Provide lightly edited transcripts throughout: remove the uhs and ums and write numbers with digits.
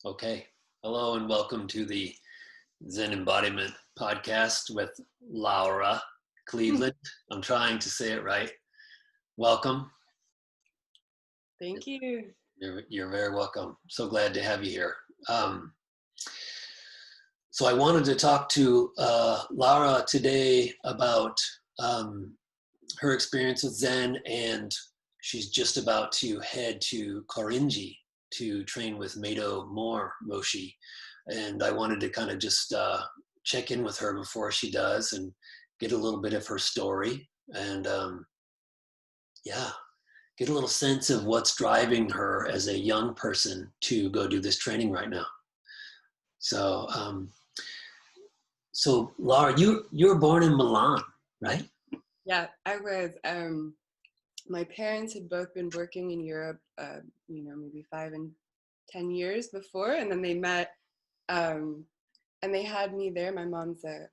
Okay. Hello and welcome to the Zen Embodiment podcast with Laura Cleveland. I'm trying to say it right. Welcome. Thank you. You're very welcome. So glad to have you here. Um, so I wanted to talk to Laura today about her experience with Zen, and she's just about to head to Korinji to train with Mado Moshi. And I wanted to kind of just check in with her before she does and get a little bit of her story and get a little sense of what's driving her as a young person to go do this training right now. So, so Laura, you were born in Milan, right? Yeah, I was. My parents had both been working in Europe, maybe 5 and 10 years before, and then they met, and they had me there. My mom's a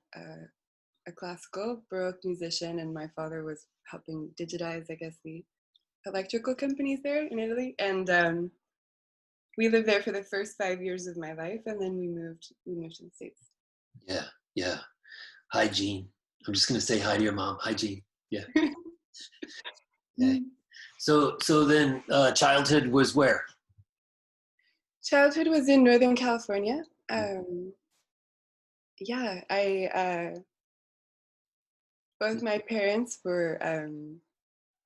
classical Baroque musician, and my father was helping digitize, I guess, the electrical companies there in Italy. And we lived there for the first 5 years of my life, and then we moved to the States. Yeah, yeah. Hi, Jean. I'm just going to say hi to your mom. Hi, Jean. Yeah. Okay. So then childhood was where? Childhood was in Northern California. Yeah, both my parents were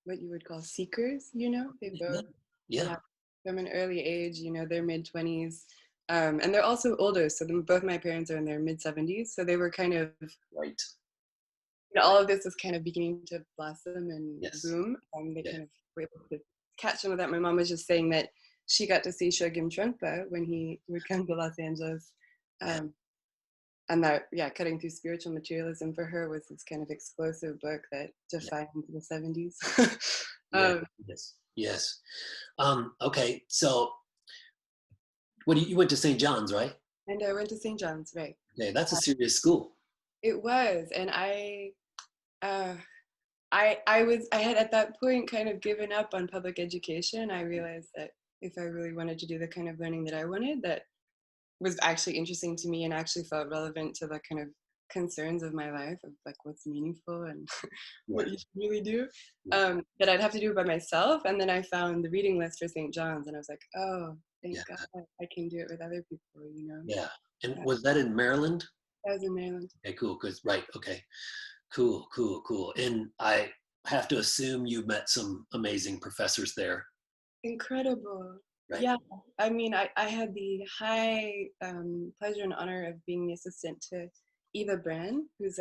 what you would call seekers. They both, Yeah. from an early age. Their mid-20s, and they're also older. So both my parents are in their mid-70s. So they were kind of Right. all of this was kind of beginning to blossom and Yes. boom. They kind of were able to catch some of that. My mom was just saying that she got to see Shogim Trungpa when he would come to Los Angeles. And that, Cutting Through Spiritual Materialism for her was this kind of explosive book that defined the 70s. Yes. Okay, so you went to St. John's, right? And I went to St. John's, right. Okay, that's a serious school. It was, and I had at that point kind of given up on public education. I realized that if I really wanted to do the kind of learning that I wanted, that was actually interesting to me and actually felt relevant to the kind of concerns of my life of like what's meaningful and what you should really do, that I'd have to do it by myself. And then I found the reading list for St. John's and I was like, oh, thank God I can do it with other people. Yeah. And was that in Maryland? That was in Maryland. Okay, cool. Okay. Cool. And I have to assume you met some amazing professors there. Incredible. Right. Yeah, I mean, I had the high pleasure and honor of being the assistant to Eva Brand, who's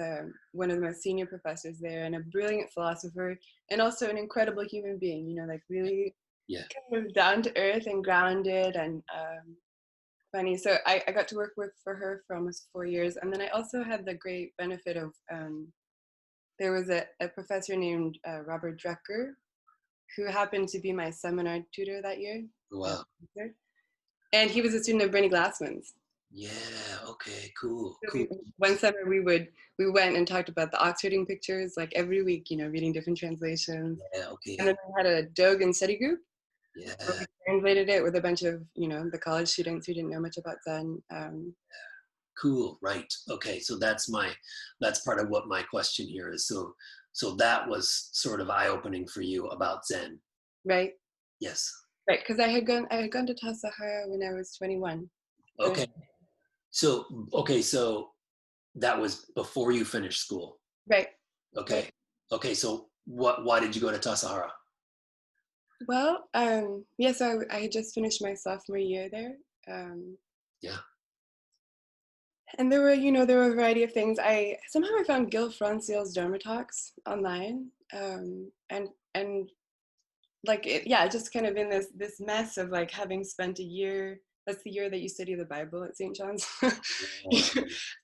one of the most senior professors there and a brilliant philosopher and also an incredible human being, like really kind of down to earth and grounded and funny. So I got to work for her for almost 4 years. And then I also had the great benefit of, there was a professor named Robert Drucker, who happened to be my seminar tutor that year. Wow. And he was a student of Bernie Glassman's. Yeah. Okay. Cool. One summer we went and talked about the Oxfording pictures like every week, reading different translations. Yeah. Okay. And then we had a Dogen study group. Yeah. Where we translated it with a bunch of the college students who didn't know much about Zen. Cool. Right. Okay. So that's part of what my question here is. So that was sort of eye-opening for you about Zen. Right. Yes. Right. Because I had gone to Tassajara when I was 21. Okay. So that was before you finished school. Right. Okay. Right. Okay. So why did you go to Tassajara? Well, so I had just finished my sophomore year there. And there were a variety of things. I found Gil Franciel's Dharma talks online, and like just kind of in this mess of like having spent a year. That's the year that you study the Bible at St. John's.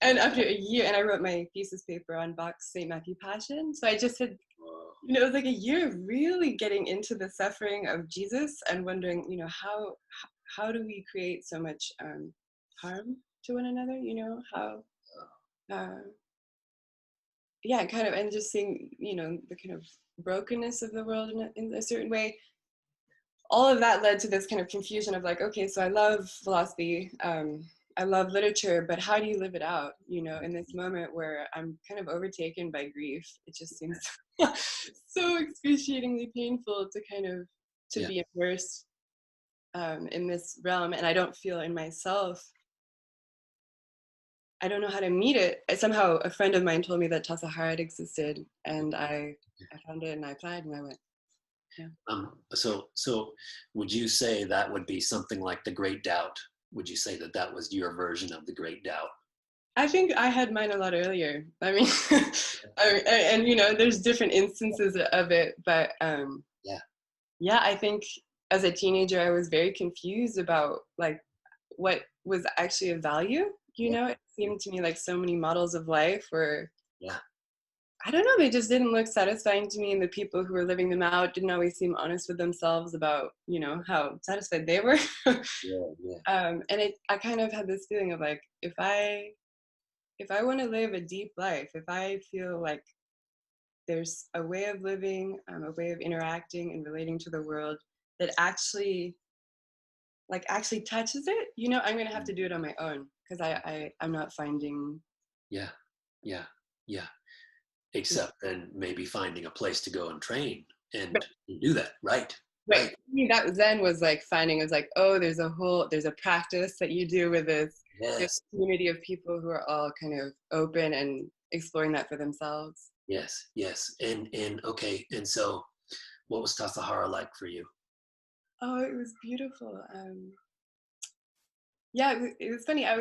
And after a year, and I wrote my thesis paper on Bach's St. Matthew Passion. So I just had, it was like a year of really getting into the suffering of Jesus and wondering, how do we create so much harm to one another? Kind of, and just seeing, the kind of brokenness of the world in a certain way. all of that led to this kind of confusion of like, okay, so I love philosophy, I love literature, but how do you live it out? You know, in this moment where I'm kind of overtaken by grief, it just seems so excruciatingly painful to kind of to Yeah. be immersed in this realm, and I don't feel in myself. I don't know how to meet it. Somehow, a friend of mine told me that Tassajara existed, and I found it and I applied and I went. Yeah. So would you say that would be something like the Great Doubt? Would you say that that was your version of the Great Doubt? I think I had mine a lot earlier. I mean, and you know, there's different instances of it, but Yeah. yeah, I think as a teenager, I was very confused about like what was actually of value. You Yeah. know, it seemed to me like so many models of life were, Yeah. I don't know, they just didn't look satisfying to me, and the people who were living them out didn't always seem honest with themselves about, you know, how satisfied they were. Yeah. Yeah. And I kind of had this feeling of like, if I want to live a deep life, if I feel like there's a way of living, a way of interacting and relating to the world that actually touches it, you know, I'm gonna have to do it on my own because I'm not finding. Yeah. Yeah. Yeah. Except then maybe finding a place to go and train and do that. Right. Right. Right. For me, that then was like finding, it was like, oh, there's a practice that you do with this Yes. community of people who are all kind of open and exploring that for themselves. Yes. Yes. And okay. And so, what was Tassajara like for you? Oh, it was beautiful. Yeah, it was funny. I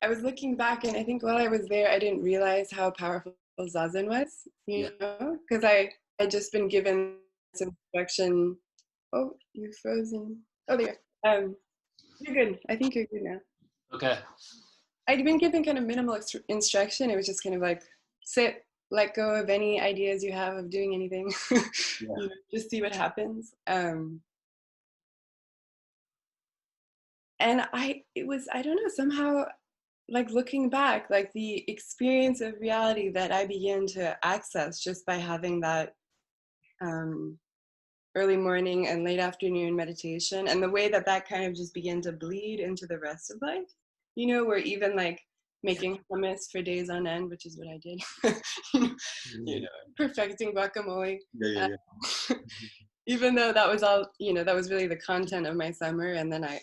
was looking back, and I think while I was there, I didn't realize how powerful zazen was. Yeah. You know, because I just been given some instruction. Oh, you're frozen. Oh, there. You're good. I think you're good now. Okay. I'd been given kind of minimal instruction. It was just kind of like sit, let go of any ideas you have of doing anything. Yeah. You know, just see what happens. And it was, I don't know, somehow like looking back, like the experience of reality that I began to access just by having that um, early morning and late afternoon meditation, and the way that that kind of just began to bleed into the rest of life, you know, where even like Yeah. making hummus for days on end, which is what I did, you Mhm. know, perfecting guacamole. Yeah. Yeah. Uh, Yeah. even though that was all, you know, that was really the content of my summer, and then I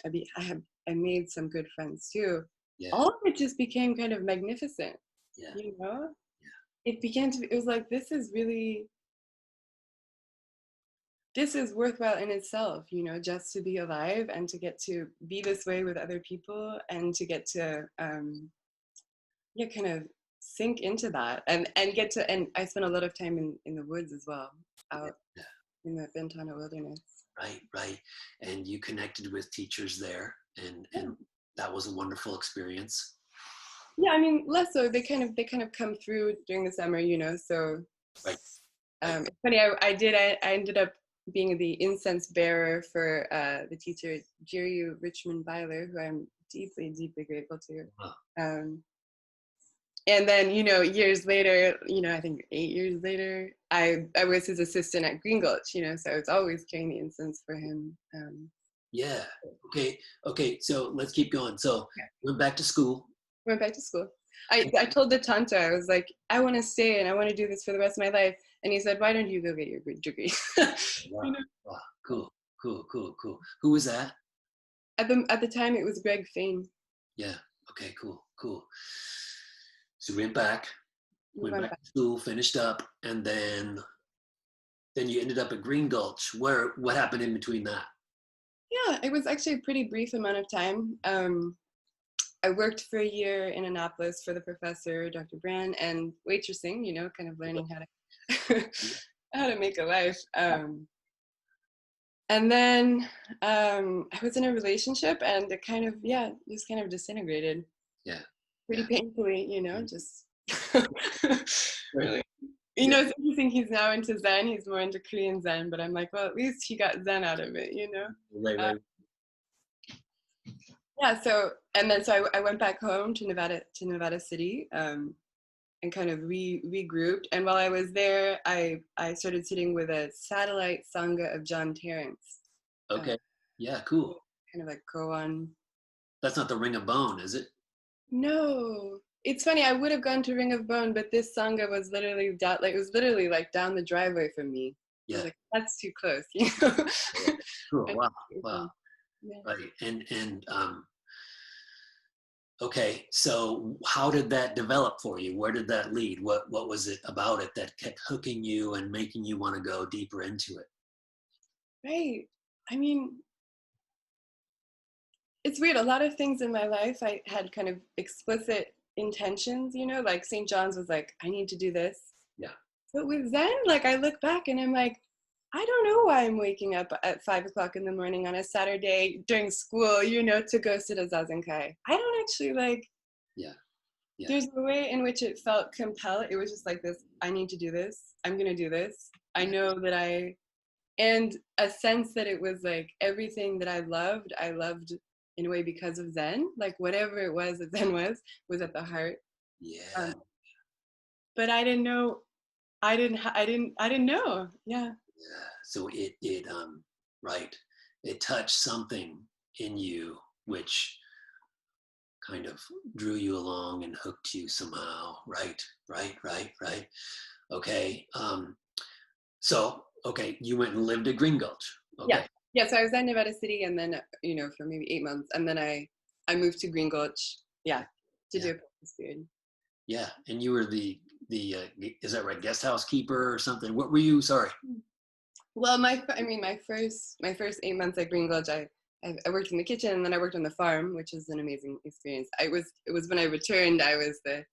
made some good friends too. Yeah. All of it just became kind of magnificent, Yeah. you know. It began to. It was like this is worthwhile in itself, you know, just to be alive and to get to be this way with other people and to get to yeah, kind of sink into that and get to. And I spent a lot of time in the woods as well, Yeah. out in the Ventana wilderness. Right. Right. And you connected with teachers there, and that was a wonderful experience. Yeah, I mean, less so. They kind of come through during the summer, you know. So Right. Right. it's funny. I ended up being the incense bearer for the teacher Jiryu Richmond Byler, who I'm deeply, deeply grateful to. Wow. Um, and then, you know, years later, you know, I think 8 years later, I was his assistant at Green Gulch, you know, so I was always carrying the incense for him. Yeah. Okay. Okay. So let's keep going. So Yeah. went back to school. Went back to school. I told the Tanta, I was like, I want to stay and I want to do this for the rest of my life. And he said, why don't you go get your degree? You Wow. know, Wow. Cool. Cool. Cool. Cool. Who was that? at the time it was Greg Fain. Yeah. Okay. Cool. Cool. So we went Went back back. to school, finished up, and then you ended up at Green Gulch. What happened in between that? Yeah, it was actually a pretty brief amount of time. I worked for a year in Annapolis for the professor, Dr. Brand, and waitressing, you know, kind of learning how to how to make a life. And then I was in a relationship, and it kind of, yeah, just kind of disintegrated Yeah. pretty Yeah. painfully, you know, just Right. really. You Yeah. know, it's interesting. He's now into Zen. He's more into Korean Zen, but I'm like, well, at least he got Zen out of it, you know. Right. Uh, Right. yeah. So, and then I went back home to Nevada City, and kind of regrouped. And while I was there, I started sitting with a satellite sangha of John Terrence. Uh, Okay. Yeah, cool. kind of like go on. That's not the Ring of Bone, is it? No, it's funny. I would have gone to Ring of Bone, but this sangha was literally down, like it was literally like down the driveway from me. I was Yeah. like, that's too close, you know. Yeah. Cool. Wow. Wow. Yeah. Right. And okay, so how did that develop for you? Where did that lead? What was it about it that kept hooking you and making you want to go deeper into it? Right. I mean, it's weird. A lot of things in my life, I had kind of explicit intentions, you know, like St. John's was like, I need to do this. Yeah. But with Zen, like I look back and I'm like, I don't know why I'm waking up at 5 o'clock in the morning on a Saturday during school, you know, to go sit a zazen kai. I don't actually like, Yeah. Yeah. there's a way in which it felt compelled. It was just like this, I need to do this. I'm going to do this. I know that and a sense that it was like everything that I loved in a way because of Zen, like whatever it was that Zen was at the heart. Yeah. But I didn't know, I didn't know. Yeah. Yeah. So it right. It touched something in you which kind of drew you along and hooked you somehow. Right. Right. Right. Right. Okay. So okay, you went and lived at Green Gulch. Yeah. Okay. Yeah. So I was in Nevada City and then, you know, for maybe 8 months. And then I moved to Green Gulch. Yeah. To Yeah. do a practice period. Yeah. And you were the is that right, guest housekeeper or something? What were you? Sorry. Well, my first 8 months at Green Gulch, I worked in the kitchen and then I worked on the farm, which is an amazing experience. It was when I returned, I was the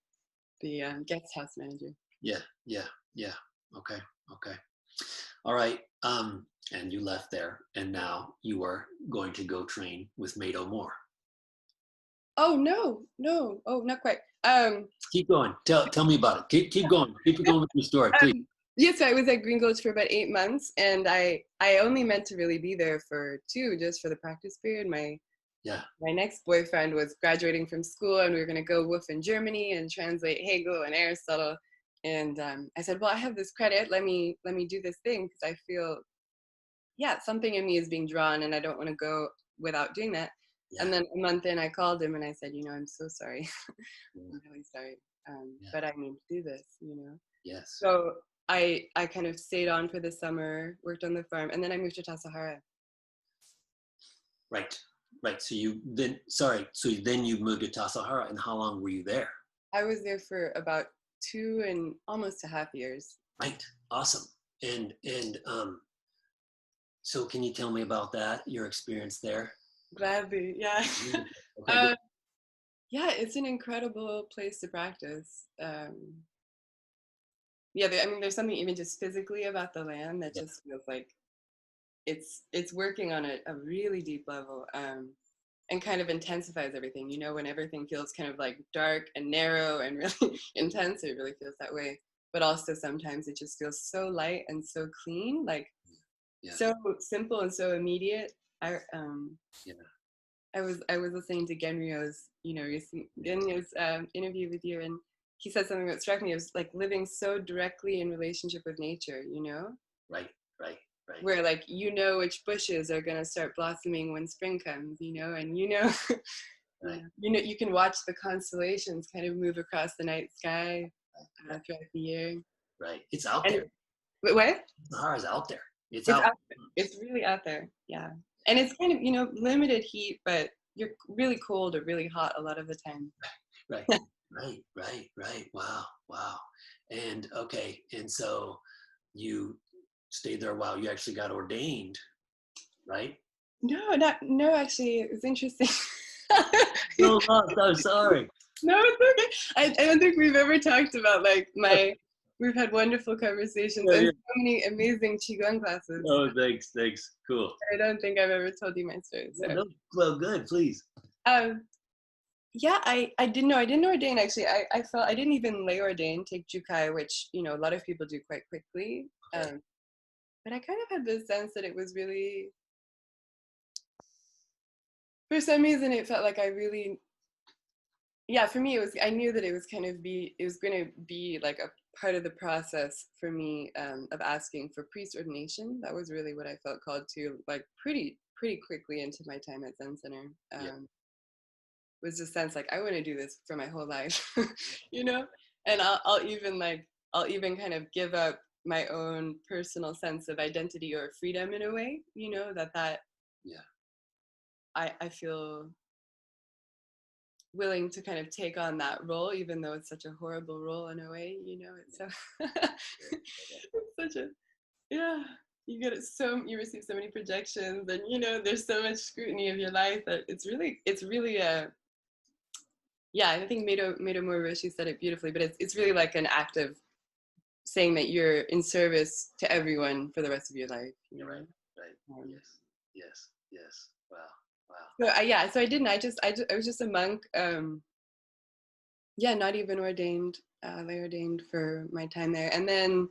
guest house manager. Yeah. Yeah. Yeah. Okay. Okay. All right. And you left there, and now you are going to go train with Mado Moore. Oh no, oh not quite. Keep going. Tell me about it. Keep going. Keep going with your story, please. Yes, I was at Green Gulch for about 8 months, and I only meant to really be there for 2, just for the practice period. My next boyfriend was graduating from school, and we were going to go woof in Germany and translate Hegel and Aristotle. And I said, well, I have this credit. Let me do this thing because I feel, yeah, something in me is being drawn, and I don't want to go without doing that. Yeah. And then a month in, I called him and I said, you know, I'm so sorry. Yeah. I'm really sorry. Yeah. But I need to do this, you know. Yes. So I kind of stayed on for the summer, worked on the farm, and then I moved to Tassajara. Right. Right. So you then you moved to Tassajara, and how long were you there? I was there for about 2 and almost a half years. Right. Awesome. And so can you tell me about that, your experience there? Gladly, yeah. Okay. Yeah, it's an incredible place to practice. Yeah, I mean, there's something even just physically about the land that just feels like it's working on a really deep level, and kind of intensifies everything. You know, when everything feels kind of like dark and narrow and really intense, it really feels that way. But also sometimes it just feels so light and so clean, like so simple and so immediate. I was listening to Genryo's, you know, Genryo's interview with you, and he said something that struck me. It was like living so directly in relationship with nature, you know? Right. Where like, you know, which bushes are going to start blossoming when spring comes, you know, and you know, Right. you know, you can watch the constellations kind of move across the night sky throughout the year. Right. It's out there. What? Sahara's out there. It's out out. It's really out there. Yeah. And it's kind of, you know, limited heat, but you're really cold or really hot a lot of the time. Right. Right. Wow. And okay. And so you stayed there a while. You actually got ordained, right? No, actually, it was interesting. No, I'm sorry. No, it's okay. I don't think we've ever talked about like we've had wonderful conversations and so many amazing Qigong classes. Oh, thanks. Cool. I don't think I've ever told you my story. So. No, well, good, please. Yeah, I didn't ordain actually. I felt I didn't even lay ordain, take Jukai, which, you know, a lot of people do quite quickly. Okay. But I kind of had this sense that it was really, for some reason, it felt like I really, yeah, for me, I knew that it was going to be like a part of the process for me of asking for priest ordination. That was really what I felt called to, like pretty pretty quickly into my time at Zen Center. Was the sense like I want to do this for my whole life, you know, and I'll even kind of give up my own personal sense of identity or freedom in a way, you know, that yeah. I feel willing to kind of take on that role, even though it's such a horrible role in a way, you know. It's so it's such a yeah. You receive so many projections, and you know there's so much scrutiny of your life that it's really a yeah. I think Maida Moroshi said it beautifully, but it's really like an act of saying that you're in service to everyone for the rest of your life. You know? Right. Yes. Wow. So I didn't. I was just a monk. Yeah, not even ordained, lay ordained for my time there. And then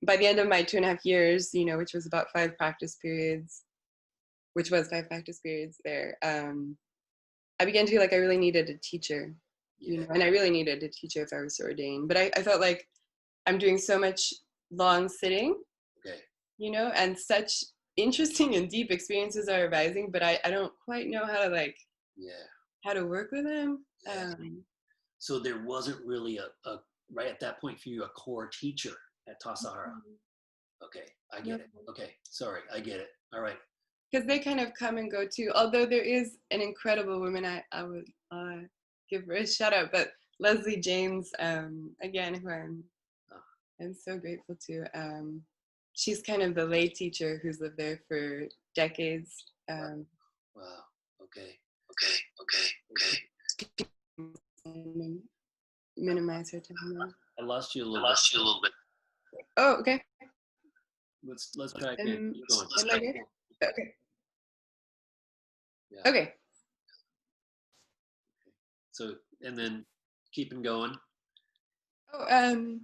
by the end of my 2.5 years, you know, which was 5 practice periods there, I began to feel like I really needed a teacher, you know, and I really needed a teacher if I was to ordain. But I felt like I'm doing so much long sitting, you know, and such interesting and deep experiences are arising, but I don't quite know how to how to work with them. So there wasn't really a right at that point for you a core teacher at Tassajara. Okay, I get it. Okay, sorry, I get it. All right. Because they kind of come and go too. Although there is an incredible woman, I would give her a shout out, but Leslie James, again, who I'm so grateful to. She's kind of the lay teacher who's lived there for decades. Wow. Okay. Minimize her time. I lost you a little bit. Oh, okay. Let's try again. Keep going. Am I good? Okay. Yeah. Okay. So, and then keeping going. Oh,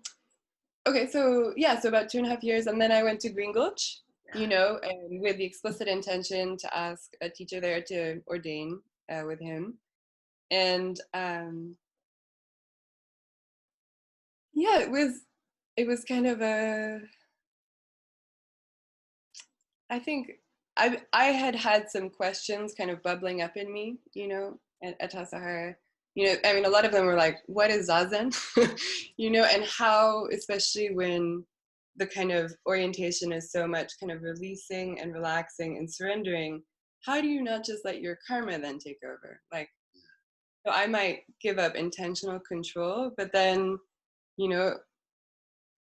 okay, so yeah, so about 2.5 years, and then I went to Green Gulch, you know, and with the explicit intention to ask a teacher there to ordain with him, and yeah, it was kind of I think I had some questions kind of bubbling up in me, you know, at Tassajara. You know, I mean, a lot of them were like, what is zazen? You know, and how, especially when the kind of orientation is so much kind of releasing and relaxing and surrendering, how do you not just let your karma then take over? Like, so I might give up intentional control, but then, you know,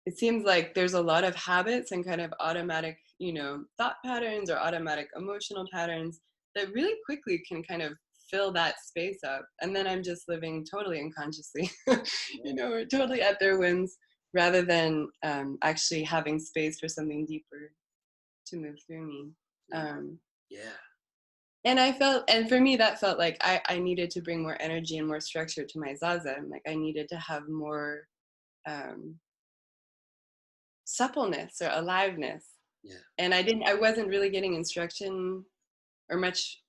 it seems like there's a lot of habits and kind of automatic, you know, thought patterns or automatic emotional patterns that really quickly can kind of fill that space up. And then I'm just living totally unconsciously, you know, we're totally at their whims rather than actually having space for something deeper to move through me. And I felt, and for me, that felt like I needed to bring more energy and more structure to my zazen. Like I needed to have more suppleness or aliveness. And I wasn't really getting instruction or much.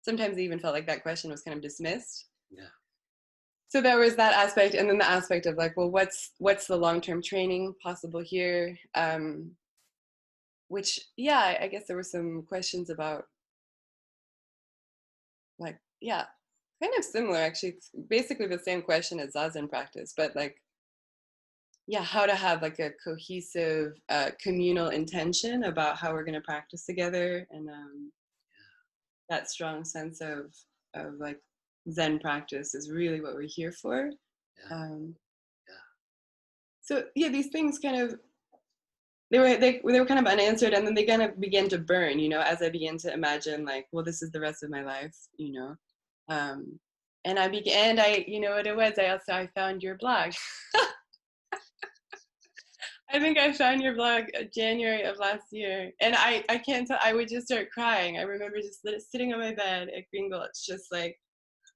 Sometimes I even felt like that question was kind of dismissed. So there was that aspect, and then the aspect of like, well, what's the long-term training possible here? Which I guess there were some questions about, like, kind of similar actually. It's basically the same question as zazen practice, but like, how to have like a cohesive communal intention about how we're going to practice together, and that strong sense of like Zen practice is really what we're here for. So these things kind of they were kind of unanswered, and then they kind of began to burn, you know, as I began to imagine like, well, this is the rest of my life, you know. And you know what it was, I found your blog. I think I found your blog January of last year, and I can't tell, I would just start crying. I remember just sitting on my bed at Green Gulch, just like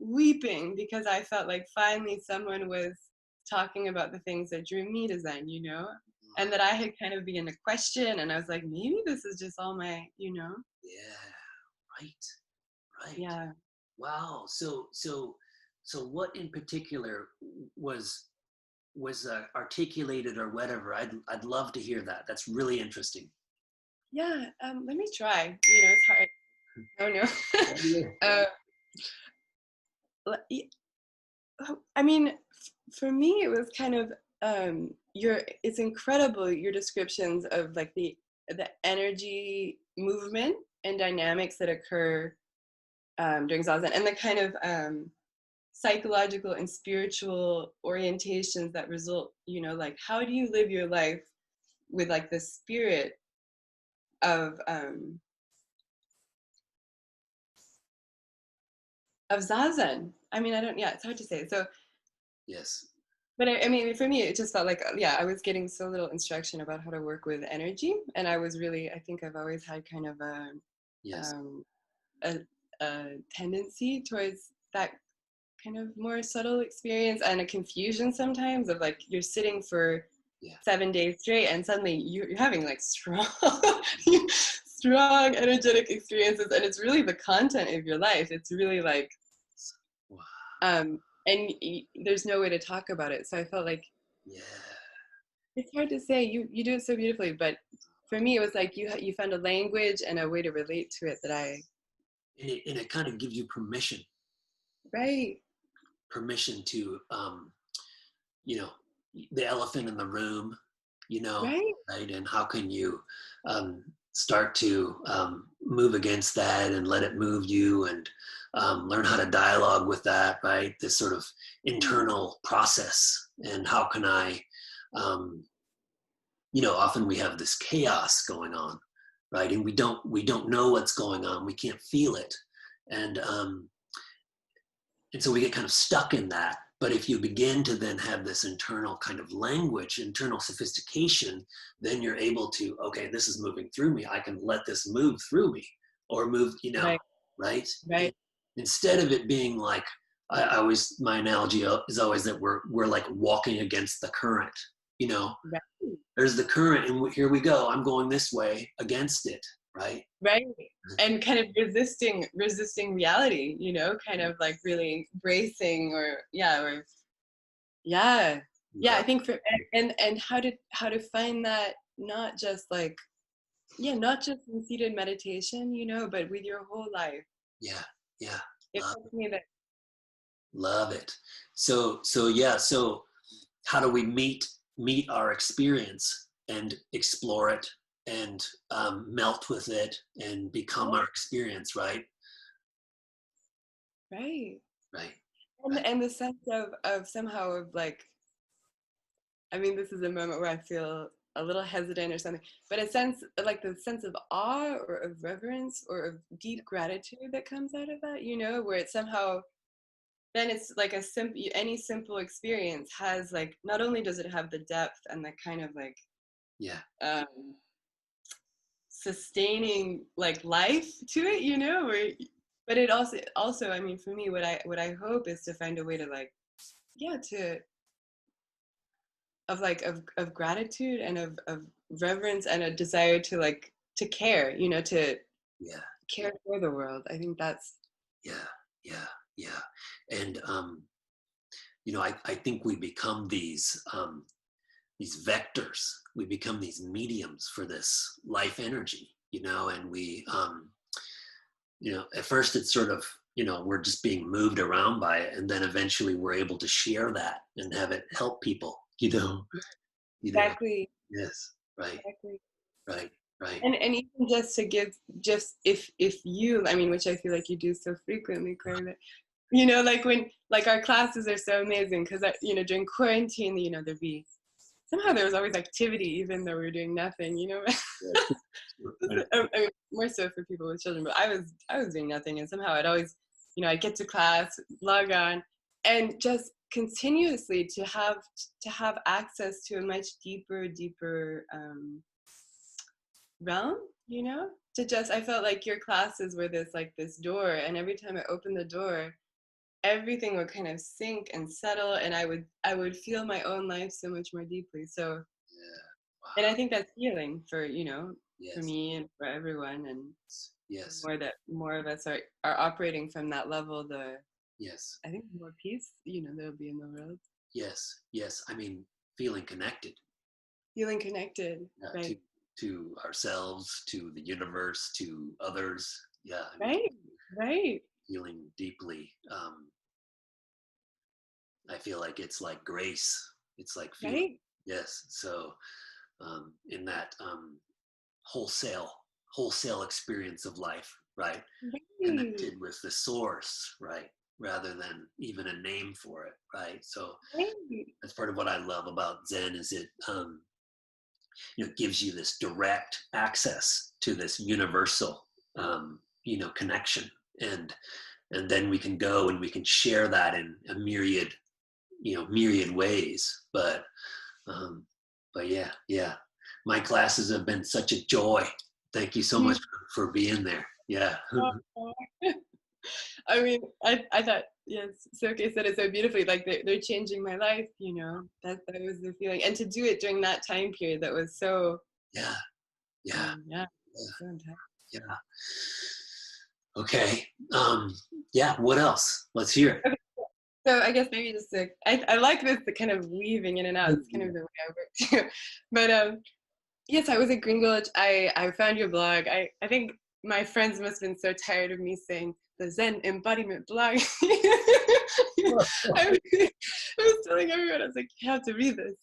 weeping, because I felt like finally someone was talking about the things that drew me to Zen, you know, and that I had kind of begun to question, and I was like, maybe this is just all my, you know. Right. Yeah. Wow. So what in particular was articulated or whatever? I'd love to hear that. That's really interesting. Yeah, let me try. You know, it's hard. Oh Yeah. no. I mean, for me, it was kind of it's incredible your descriptions of like the energy movement and dynamics that occur during zazen, and the kind of psychological and spiritual orientations that result. You know, like how do you live your life with like the spirit of zazen? I mean, I don't. Yeah, it's hard to say. So Yes. but I mean, for me, it just felt like, yeah, I was getting so little instruction about how to work with energy. And I was really, I think I've always had kind of Yes. um, a, a tendency towards that kind of more subtle experience and a confusion sometimes of like, you're sitting for Yeah. 7 days straight and suddenly you're having like strong, strong energetic experiences. And it's really the content of your life. It's really like, Wow. and there's no way to talk about it. So I felt like Yeah. it's hard to say. You do it so beautifully, but for me, it was like you found a language and a way to relate to it that I And it kind of gives you right, permission to, you know, the elephant in the room, you know, right, right? And how can you start to move against that and let it move you, and learn how to dialogue with that, right? This sort of internal process. And how can I, um, often we have this chaos going on, right? And we don't know what's going on. We can't feel it. And and so we get kind of stuck in that. But if you begin to then have this internal kind of language, internal sophistication, then you're able to, okay, this is moving through me. I can let this move through me, or move, right, right? And right, instead of it being like, I always, my analogy is always that we're like walking against the current, you know, right, there's the current and here we go. I'm going this way against it, right? right, and kind of resisting reality. You know, kind of like really embracing, or yeah, or yeah, yeah. I Love. think for and how to find that not just like yeah, not just in seated meditation, you know, but with your whole life. Yeah, yeah. It Love. took me that Love it. So yeah. So how do we meet our experience and explore it and melt with it and become our experience? Right. right. Right. And Right. and the sense of somehow of like, I mean, this is a moment where I feel a little hesitant or something, but a sense like the sense of awe or of reverence or of deep gratitude that comes out of that, you know, where it's somehow then it's like a simple any simple experience has like not only does it have the depth and the kind of like Yeah. um sustaining like life to it, you know, where but it also I mean for me what I hope is to find a way to like yeah to of like of gratitude and of reverence and a desire to like to care, you know, to Yeah. care for the world. I think that's Yeah. Yeah. Yeah. And I think we become these vectors. We become these mediums for this life energy, and at first it's sort of, we're just being moved around by it. And then eventually we're able to share that and have it help people, you know, exactly yes, right, exactly. right, right. And even just to give just if you I mean which I feel like you do so frequently, Claire, that you know like when like our classes are so amazing because you know during quarantine you know there'd be somehow there was always activity even though we were doing nothing, you know. I mean, more so for people with children, but I was doing nothing, and somehow I'd always, you know, I'd get to class, log on, and just continuously to have access to a much deeper realm, you know. To just I felt like your classes were this door, and every time I opened the door, everything would kind of sink and settle, and I would feel my own life so much more deeply. So Yeah. and I Wow. think that's healing for you know for Yes. me and for everyone, and Yes. more of us are operating from that level, the Yes. I think the more peace you know there'll be in the world. Yes. Yes. I mean, feeling connected, Feeling connected, to right? to ourselves, to the universe, to others. Yeah, I mean, Right, right, feeling deeply. I feel like it's like grace. It's like feeling, right, yes. So in that wholesale wholesale experience of life, right? right, Connected with the source, right? Rather than even a name for it, right? So right. that's part of what I love about Zen is it gives you this direct access to this universal connection, and then we can go and we can share that in a myriad ways. Um, but yeah, my classes have been such a joy. Thank you so much for being there. Yeah. I mean, I thought, yes, Soke said it so beautifully, like they're changing my life, that was the feeling. And to do it during that time period that was so, Yeah, yeah, yeah, yeah, so intense. yeah. Okay. Yeah, what else? Let's hear it. Okay, so I guess maybe just I like this, the kind of weaving in and out. It's kind of the way I work too. But yes, I was at Green Gulch. I found your blog. I think my friends must have been so tired of me saying the Zen embodiment blog. I was telling everyone, I was like, you have to read this,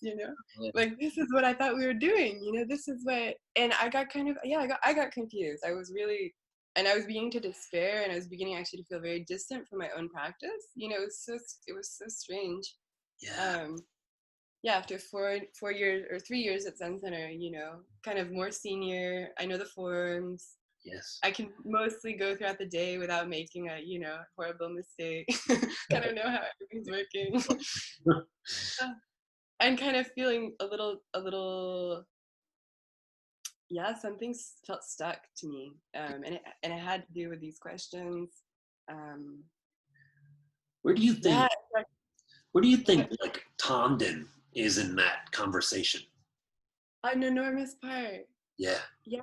like this is what I thought we were doing, this is what, and I got kind of, yeah, I got confused. I was really, and I was beginning to despair, and I was beginning actually to feel very distant from my own practice. It was so strange. Yeah, Um, yeah, after 4 years or 3 years at Zen Center, kind of more senior. I know the forms. yes. I can mostly go throughout the day without making a, horrible mistake. Kind of know how everything's working. And kind of feeling yeah, felt stuck to me. And it had to do with these questions. Um, Where do you yeah, think where do you think what? like Tanden is in that conversation? An enormous part. Yeah. Yeah,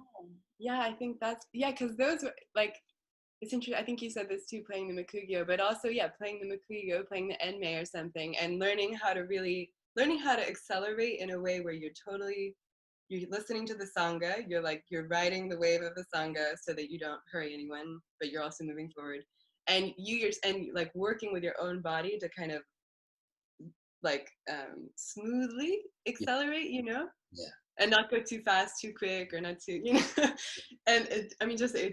yeah, I think that's, yeah, because those were like, it's interesting. I think you said this too, playing the Makugyo, but also, yeah, playing the Makugyo, playing the Enmei or something, and learning how to accelerate in a way where you're listening to the Sangha, you're riding the wave of the Sangha so that you don't hurry anyone, but you're also moving forward. And and like working with your own body to kind of like smoothly Yeah. accelerate, Yeah. and not go too fast, too quick, or not too, And it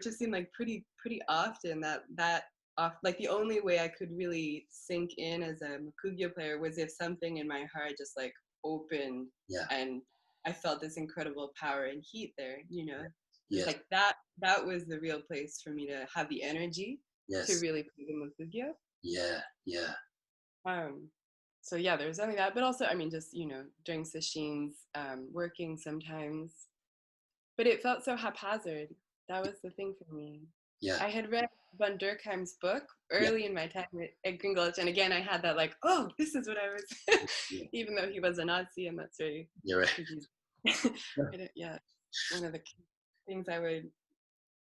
just seemed like pretty often that off, like the only way I could really sink in as a Makugyo player was if something in my heart just like opened, Yeah. and I felt this incredible power and heat there. Just Yes. like that was the real place for me to have the energy to Yes. really play the Makugyo. Yeah. Yeah. Um, so yeah, there's only that, but also, I mean, just during sessions, working sometimes, but it felt so haphazard. That was the thing for me. Yeah. I had read von Durkheim's book Yeah. early in my time at Green Gulch, and again, I had that like, oh, this is what I was, Yeah. even though he was a Nazi, and that's very You're right. confusing. Yeah, one of the things I would,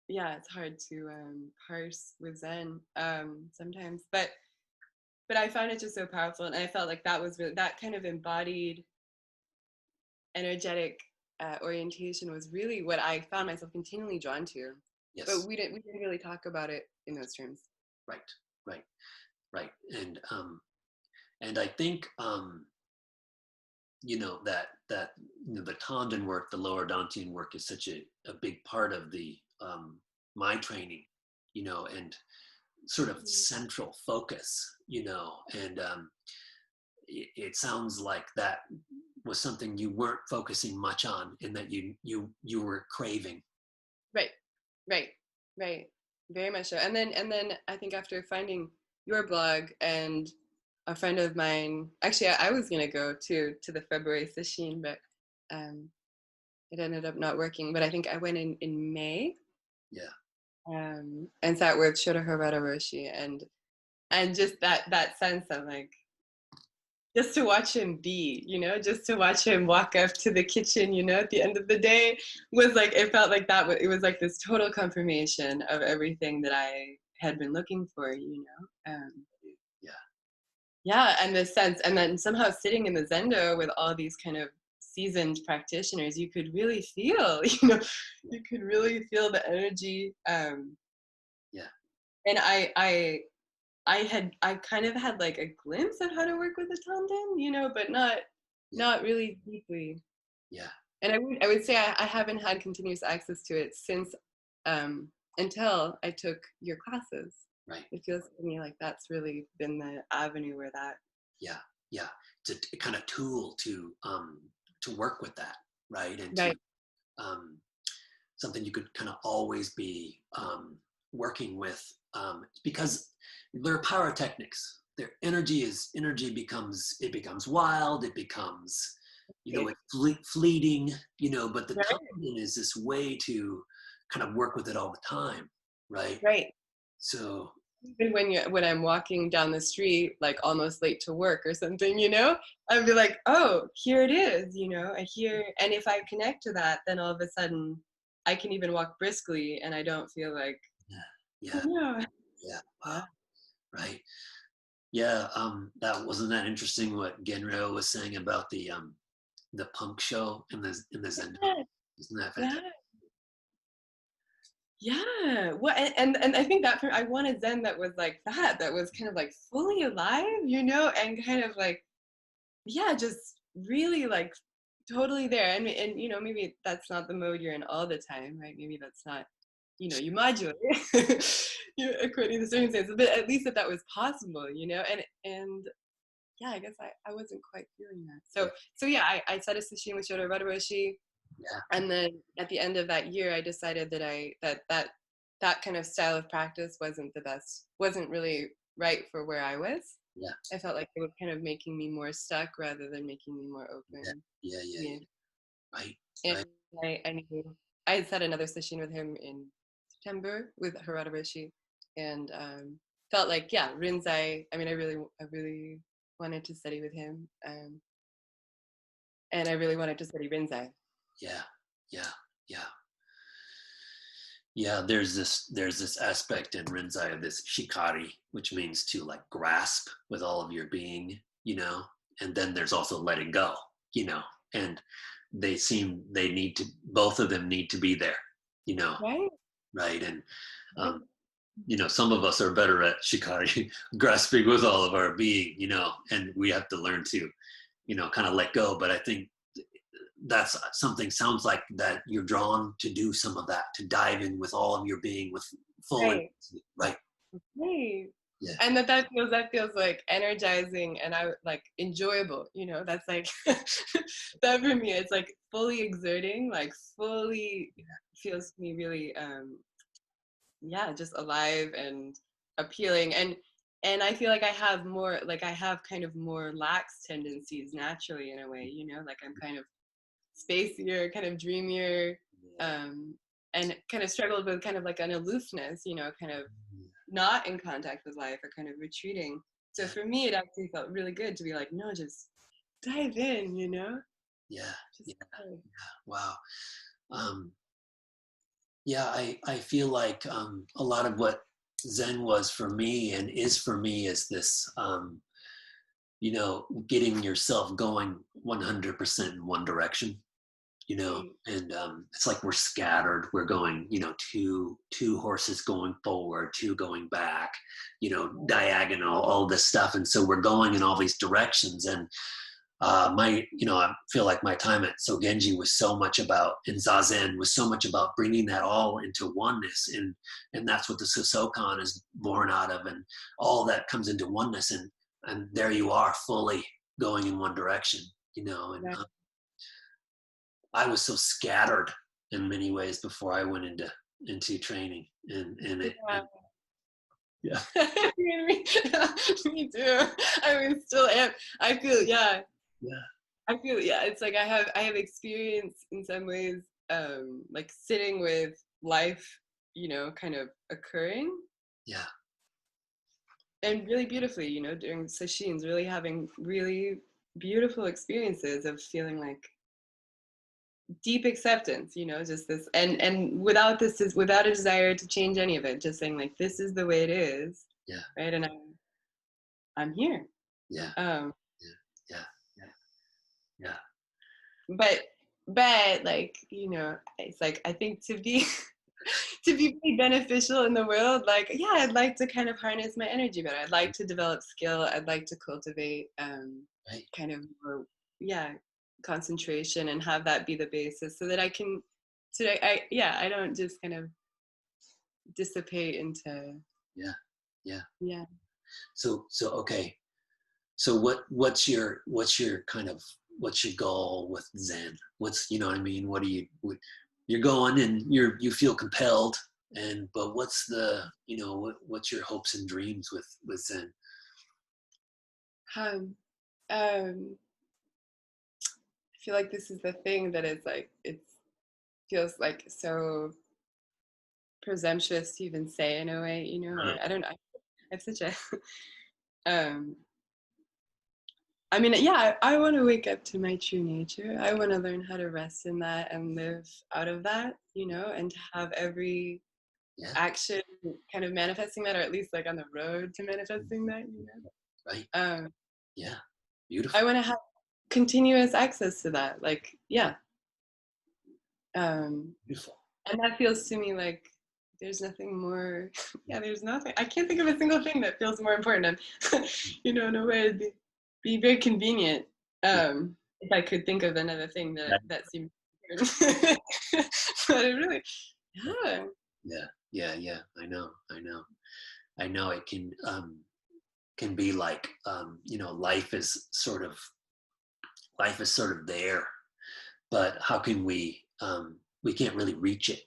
yeah, it's hard to parse with Zen sometimes, but I found it just so powerful, and I felt like that was really, that kind of embodied energetic orientation was really what I found myself continually drawn to. But Yes. we didn't really talk about it in those terms. Right. Right. Right. And I think that the Tanden work, the lower Dantian work, is such a big part of the my training, and sort of central focus, and it sounds like that was something you weren't focusing much on, and that you were craving. Right, right, right. Very much so. And then I think after finding your blog, and a friend of mine, actually, I was gonna go to the February session, but um, it ended up not working. But I think I went in May, Yeah. and sat with Shotoho Roshi, and just that sense of like, just to watch him be, just to watch him walk up to the kitchen, at the end of the day, was like, it felt like it was like this total confirmation of everything that I had been looking for. Yeah. Yeah, and the sense, and then somehow sitting in the Zendo with all these kind of seasoned practitioners, you could really feel, you could really feel the energy. Yeah. And I kind of had like a glimpse of how to work with a Tanden, but not really deeply. Yeah. And I would say I haven't had continuous access to it since until I took your classes. Right. It feels to me like that's really been the avenue where that. Yeah. Yeah. It's a kind of tool to work with that, right? And Right. to something you could kind of always be working with, because they're pyrotechnics. Their energy becomes wild. It becomes, it's fleeting, but the Right. Tanden is this way to kind of work with it all the time, right? Right. So Even when I'm walking down the street, like almost late to work or something, I'd be like, oh, here it is, I hear, and if I connect to that, then all of a sudden I can even walk briskly and I don't feel like, yeah, yeah. yeah, wow, right, yeah. That interesting what Genro was saying about the punk show in the Zen. Isn't that fantastic? Yeah. Yeah. Well, and I think that I wanted Zen that was like that was kind of like fully alive, and kind of like, yeah, just really like totally there. And maybe that's not the mode you're in all the time, right? Maybe that's not, you modulate according to circumstances, but at least that was possible, and yeah, I guess I wasn't quite feeling that. So yeah, I said a sesshin with Shodo Radaroshi. Yeah, And then at the end of that year, I decided that kind of style of practice wasn't really right for where I was. yeah, I felt like it was kind of making me more stuck rather than making me more open. yeah. Right, And right. I knew I had set another session with him in September with Harada Rishi, and felt like, yeah, Rinzai. I mean, I really wanted to study with him, and I really wanted to study Rinzai. Yeah, yeah, yeah. Yeah, there's this aspect in Rinzai of this shikari, which means to like grasp with all of your being, and then there's also letting go, and both of them need to be there, Right. right? And some of us are better at shikari, grasping with all of our being, and we have to learn to, kind of let go. But I think that's something, sounds like that you're drawn to do some of that, to dive in with all of your being with full Right. right. Right. Yeah, And that feels like energizing and I like enjoyable, that's like that for me, it's like fully exerting, like fully feels to me really yeah, just alive and appealing. And I feel like I have kind of more lax tendencies naturally in a way, like I'm kind of spacier, kind of dreamier, and kind of struggled with kind of like an aloofness, kind of not in contact with life or kind of retreating. So for me, it actually felt really good to be like, no, just dive in, yeah, just yeah, yeah. Wow. um yeah, I feel like a lot of what Zen was for me and is for me is this getting yourself going 100% in one direction, and it's like we're scattered. We're going, two horses going forward, two going back, diagonal, all this stuff. And so we're going in all these directions. And I feel like my time at Sogenji was so much about, in zazen was so much about bringing that all into oneness. And that's what the Sosokan is born out of. And all that comes into oneness. And there you are, fully going in one direction, and I was so scattered in many ways before I went into training, and it, yeah. and, yeah, me, me too. I mean, still am. I feel, yeah. yeah, I feel, yeah. It's like I have experience in some ways, like sitting with life, kind of occurring, yeah, and really beautifully, during sessions, really having really beautiful experiences of feeling like deep acceptance, just this, and without a desire to change any of it, just saying like, this is the way it is, yeah, right? And I'm here. yeah, Um, yeah, yeah, yeah, but like, you know, it's like I think to be to be really beneficial in the world, like, yeah, I'd like to kind of harness my energy better. I'd like to develop skill. I'd like to cultivate Right. kind of more, yeah, concentration, and have that be the basis so that I can, so that I don't just kind of dissipate into, Yeah. Yeah. yeah. So okay. So what's your kind of, what's your goal with Zen? What's, you know what I mean? You're going and you feel compelled, and but what's the, you know, what's your hopes and dreams with Zen? Um, um, I feel like this is the thing that is like, it feels like so presumptuous to even say in a way, you know, or I don't know. I have such a um I mean, yeah, I want to wake up to my true nature. I want to learn how to rest in that and live out of that, you know, and to have every Yeah. action kind of manifesting that, or at least like on the road to manifesting that, you know. Right. Um, Yeah. I Beautiful. want to have continuous access to that, like, yeah. Um, Beautiful. and that feels to me like there's nothing more. Yeah, there's nothing. I can't think of a single thing that feels more important. And, you know, in a way, it'd be very convenient Yeah. if I could think of another thing Right. that seemed important. But it really, yeah, Yeah. Yeah. Yeah. I know. I know. I know it can be like, you know, life is sort of there, but how can we can't really reach it,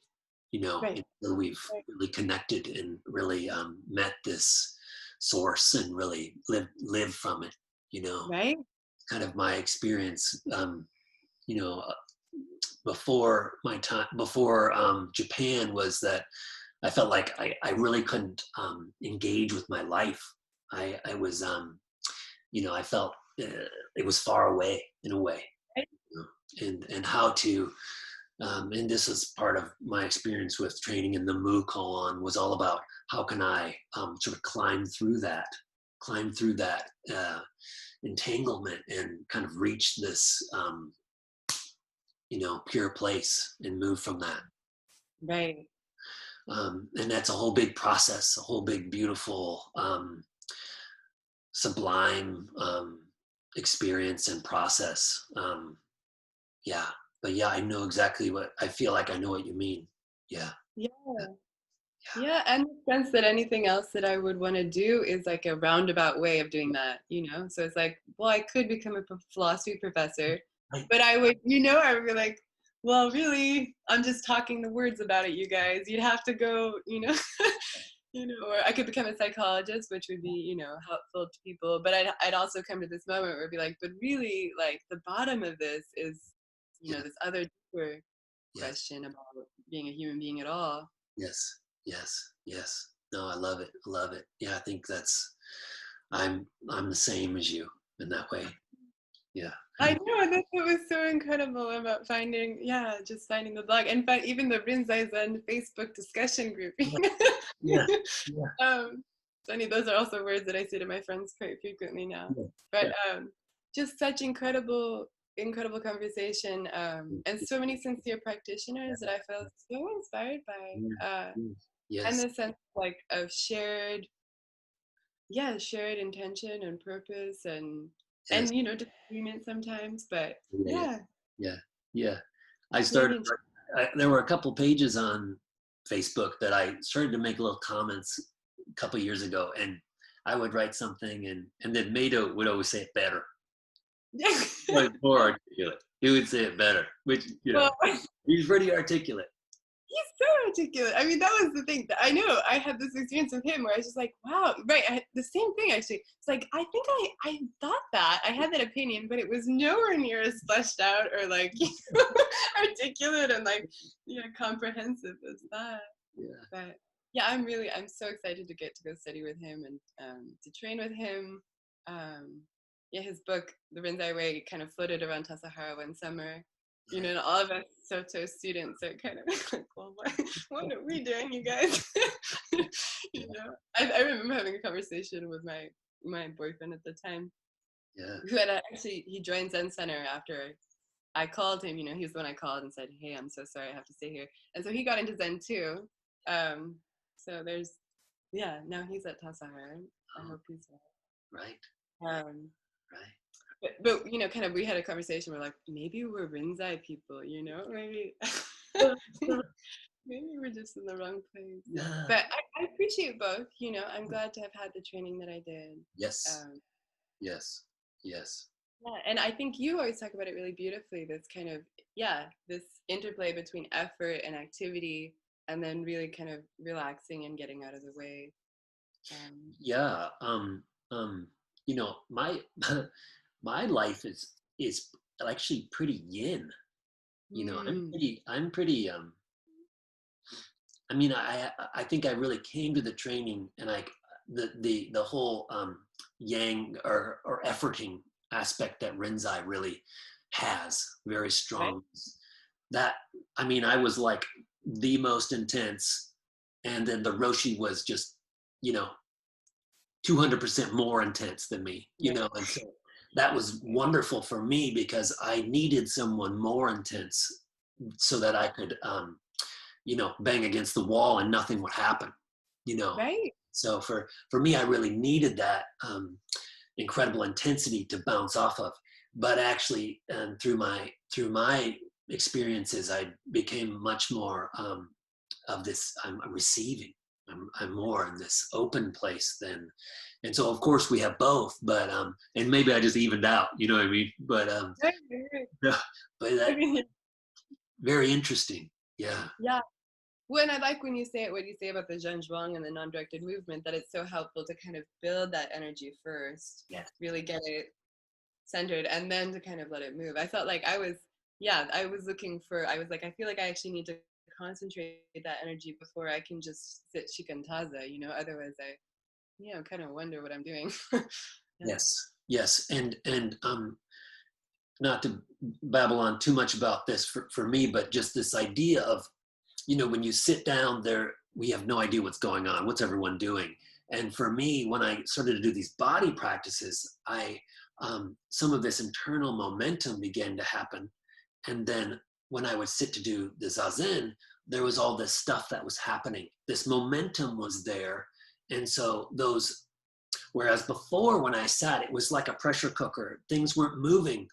you know, right, until we've right, really connected and really met this source and really live from it, you know. right, Kind of my experience, you know, before my time, before Japan, was that I felt like I really couldn't engage with my life. I was, you know, I felt it was far away in a way, right, you know, and how to, and this is part of my experience with training in the Mu koan, was all about how can I sort of climb through that entanglement and kind of reach this, you know, pure place and move from that. right. And that's a whole big process, a whole big, beautiful, sublime experience and process. Yeah, but yeah, I know exactly what I feel like. I know what you mean. Yeah, Yeah. yeah, Yeah, and the sense that anything else that I would want to do is like a roundabout way of doing that, you know? So it's like, well, I could become a philosophy professor, right. but I would, you know, I would be like, well, really, I'm just talking the words about it, you guys. You'd have to go, you know, you know, or I could become a psychologist, which would be, you know, helpful to people. But I'd also come to this moment where it'd be like, but really, like the bottom of this is, you know, Yeah, this other deeper yes, question about being a human being at all. yes, yes, yes. No, I love it. I love it. Yeah, I think that's, I'm the same as you in that way. Yeah, I know, that's what was so incredible about finding, yeah, just finding the blog, and even the Rinzai Zen Facebook discussion group. yeah, yeah, yeah, um, funny, those are also words that I say to my friends quite frequently now. yeah, But yeah. just such incredible conversation, and so many sincere practitioners that I felt so inspired Yeah, by, yeah. and Yes, the sense like of shared, yeah, shared intention and purpose, yes. and you know, disagreement sometimes, but Yeah, yeah, yeah, yeah, yeah. I really started, enjoy. there were a couple pages on Facebook that I started to make little comments a couple years ago, and I would write something, and then Mato would always say it better. Yeah. Like more articulate. He would say it better, which, you know, Well, he's pretty articulate. he's so articulate. I mean, that was the thing that I know. I had this experience with him where I was just like, wow, right. The same thing actually. It's like, I think I thought that. I had that opinion, but it was nowhere near as fleshed out or like, you know, articulate and like, you know, comprehensive as that. Yeah, But yeah, I'm so excited to get to go study with him and to train with him. Um, yeah, his book, The Rinzai Way, kind of floated around Tassajara one summer. You know, and all of us Soto students are kind of like, well, what are we doing, you guys? You know, I remember having a conversation with my boyfriend at the time, yeah, who had actually he joined Zen Center after I called him, he was the one I called and said, hey, I'm so sorry, I have to stay here. And so he got into Zen too. So there's, now he's at Tassajara. I hope he's right. Um, Right. but kind of we had a conversation. We're like, maybe we're Rinzai people, maybe maybe we're just in the wrong place. Yeah. But I appreciate both. I'm glad to have had the training that I did. Yes. Yes. Yes. Yeah, and I think you always talk about it really beautifully. This kind of this interplay between effort and activity, and then really kind of relaxing and getting out of the way. Yeah. My my life is actually pretty yin. I'm pretty I mean, I think I really came to the training, and the whole yang or efforting aspect that Rinzai really has very strong. Right? That, I mean, I was like the most intense, and then the Roshi was just, 200% more intense than me, and so that was wonderful for me because I needed someone more intense so that I could bang against the wall and nothing would happen, Right. So for me, I really needed that incredible intensity to bounce off of. But actually, through my experiences, I became much more of this. I'm receiving. I'm more in this open place than, and so of course we have both. But and maybe I just evened out. You know what I mean? But Right. but that very interesting. Yeah. Yeah. Well, and I like when you say what you say about the Zhenzhuang and the non-directed movement, that it's so helpful to kind of build that energy first, Yes. really get it centered, and then to kind of let it move. I felt like I was like, I feel like I actually need to concentrate that energy before I can just sit shikantaza, otherwise I kind of wonder what I'm doing. Yes. Yes. And not to babble on too much about this for me, but just this idea of, when you sit down there, we have no idea what's going on. What's everyone doing? And for me, when I started to do these body practices, some of this internal momentum began to happen. And then when I would sit to do the zazen, there was all this stuff that was happening. This momentum was there. And so whereas before when I sat, it was like a pressure cooker. Things weren't moving,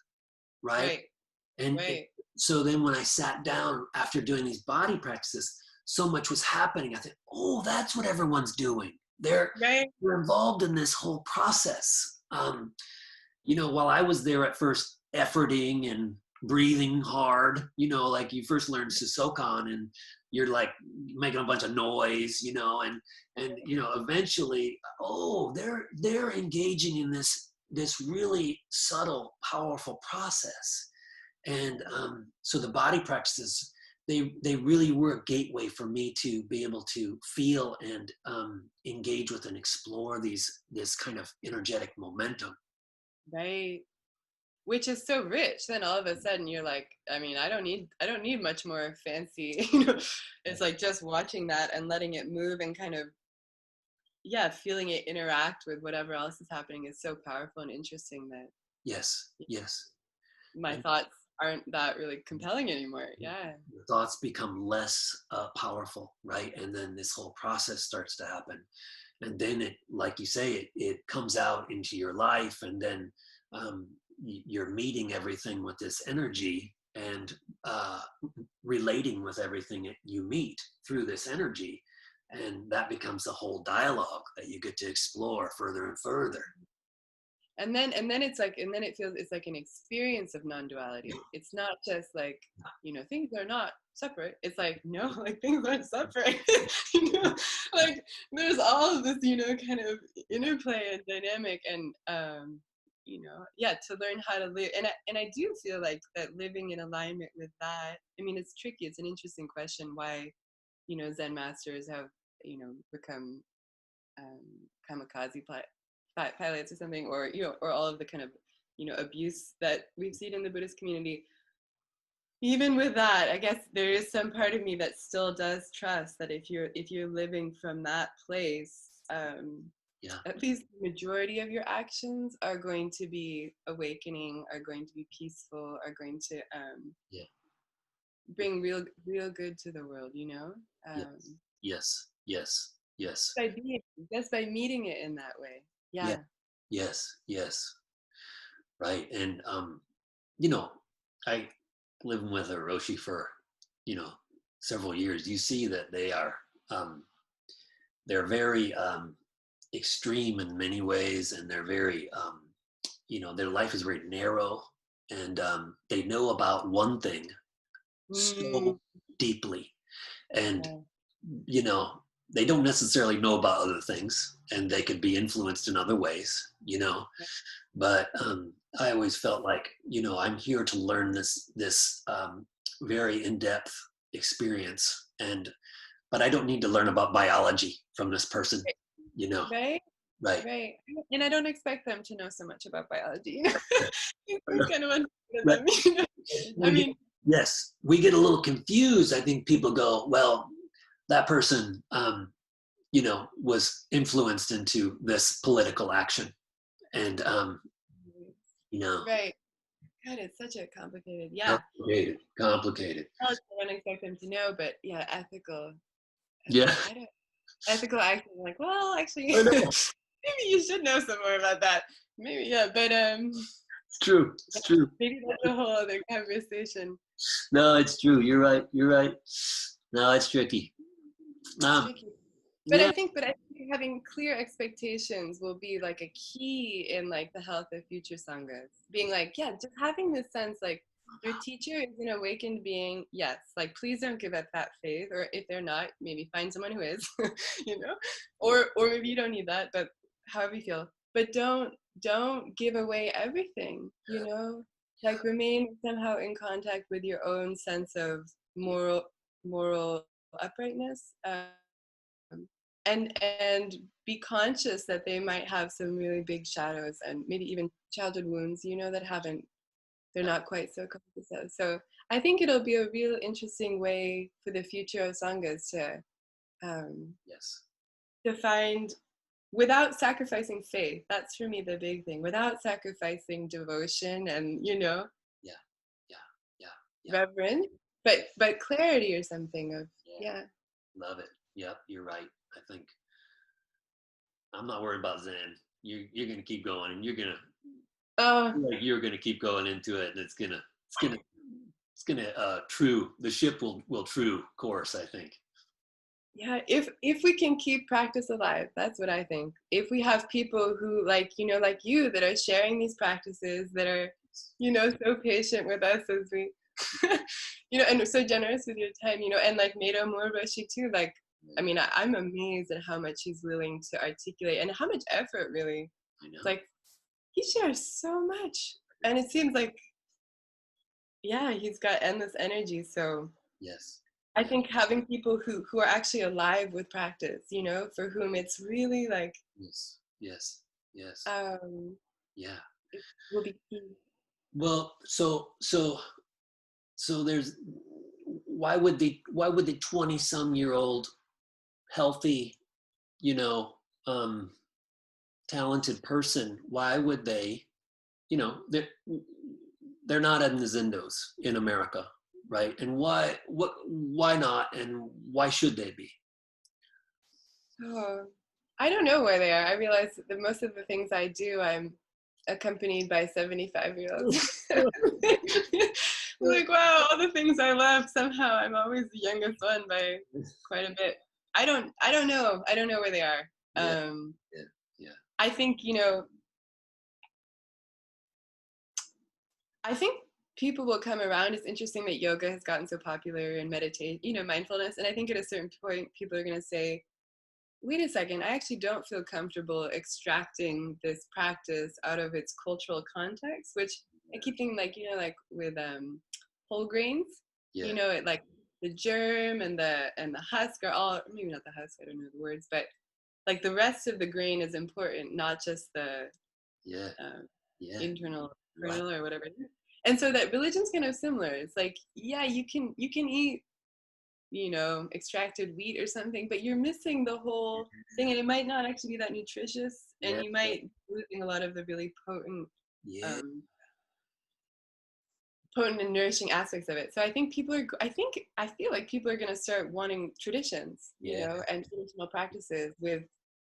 right? And so then when I sat down after doing these body practices, so much was happening. I thought, oh, that's what everyone's doing. They're involved in this whole process. While I was there at first efforting and breathing hard, like you first learn Susokan and you're like making a bunch of noise, and eventually, oh, they're engaging in this really subtle, powerful process. And so the body practices, they really were a gateway for me to be able to feel and engage with and explore this kind of energetic momentum. Right. Which is so rich. Then all of a sudden you're like, I mean, I don't need much more fancy, It's like just watching that and letting it move and kind of, feeling it interact with whatever else is happening is so powerful and interesting that Yes. my thoughts aren't that really compelling anymore. Yeah. The thoughts become less powerful, right? And then this whole process starts to happen. And then it, like you say, it comes out into your life, and then you're meeting everything with this energy and relating with everything that you meet through this energy. And that becomes a whole dialogue that you get to explore further and further. And then it's like, and then it feels, it's like an experience of non-duality. It's not just like, things are not separate. It's like, no, like things aren't separate. Like there's all of this, kind of interplay and dynamic, and to learn how to live. And I do feel like that living in alignment with that. I mean, it's tricky. It's an interesting question why, Zen masters have, become kamikaze pilots or something, or or all of the kind of abuse that we've seen in the Buddhist community. Even with that, I guess there is some part of me that still does trust that if you're living from that place, Yeah. at least the majority of your actions are going to be awakening, are going to be peaceful, are going to Yeah. bring real good to the world, you know? Yes. Yes. Yes. Yes. By being, just by meeting it in that way. Yeah. Yeah. Yes. Yes. Right. And you know, I living with a Roshi for, you know, several years. You see that um, they're very extreme in many ways, and they're very, you know, their life is very narrow, and they know about one thing Mm, so deeply, and yeah. you know, they don't necessarily know about other things, and they could be influenced in other ways, you know. But I always felt like, you know, I'm here to learn this very in-depth experience, and but I don't need to learn about biology from this person, you know. Right? Right. Right. And I don't expect them to know so much about biology. It's kind of unfair to Right. them, you know? I We get, mean, yes, we get a little confused. I think people go, well, that person, you know, was influenced into this political action, and you know, right. God, it's such a complicated, yeah. complicated, complicated. I don't expect them to know, but yeah, ethical. Yeah, I don't ethical acting. Like, well, actually, I know. maybe you should know some more about that. Maybe, yeah, but It's true. It's yeah, true. maybe that's a whole other conversation. No, it's true. You're right. You're right. No, it's tricky. It's Um, tricky. yeah, But I think having clear expectations will be like a key in like the health of future sanghas. Being like, yeah, just having this sense like your teacher is an awakened being. Yes, like please don't give up that faith, or if they're not, maybe find someone who is, you know, or maybe you don't need that, but however you feel. But don't give away everything, you know. Like remain somehow in contact with your own sense of moral uprightness. And be conscious that they might have some really big shadows and maybe even childhood wounds, you know, that haven't they're not quite so conscious of. So I think it'll be a real interesting way for the future of sanghas um, yes, to find without sacrificing faith. That's for me the big thing. Without sacrificing devotion and yeah, yeah, yeah, yeah, reverence, but clarity or something of yeah. yeah. Love it. Yep, you're right. I think I'm not worried about Zen. You're gonna keep going, and Oh, you're gonna keep going into it, and it's gonna true. The ship will true course. I think. yeah, if we can keep practice alive, that's what I think. If we have people who like, like you that are sharing these practices that are, so patient with us as we and so generous with your time, and like Nato Moroboshi too, like I mean, I'm amazed at how much he's willing to articulate and how much effort really. I It's know. like he shares so much. And it seems like, yeah, he's got endless energy. So Yes. I Yeah. think having people who are actually alive with practice, for whom it's really like Yes. Yes. Yes. um Yeah. it will be key. Well, so there's why would the 20-some-year-old healthy, you know, talented person, why would they, they're not in the zendos in America, right? And why not, and why should they be? Oh, I don't know where they are. I realize that most of the things I do, I'm accompanied by 75-year-olds. Like, wow, all the things I love, somehow I'm always the youngest one by quite a bit. I don't know. I don't know where they are. Yeah, yeah, yeah, I think, I think people will come around. It's interesting that yoga has gotten so popular and meditate, mindfulness. And I think at a certain point, people are going to say, wait a second, I actually don't feel comfortable extracting this practice out of its cultural context, which I keep thinking like, like with whole grains, yeah, it like the germ and the husk are all, maybe not the husk, I don't know the words, but like the rest of the grain is important, not just the yeah, um, yeah. internal Right. kernel or whatever. And so that religion's kind of similar. It's like, yeah, you can eat extracted wheat or something, but you're missing the whole thing, and it might not actually be that nutritious, Yeah. and you might be losing a lot of the really potent, Yeah. um, potent and nourishing aspects of it. So I feel like people are going to start wanting traditions, Yeah. and traditional practices with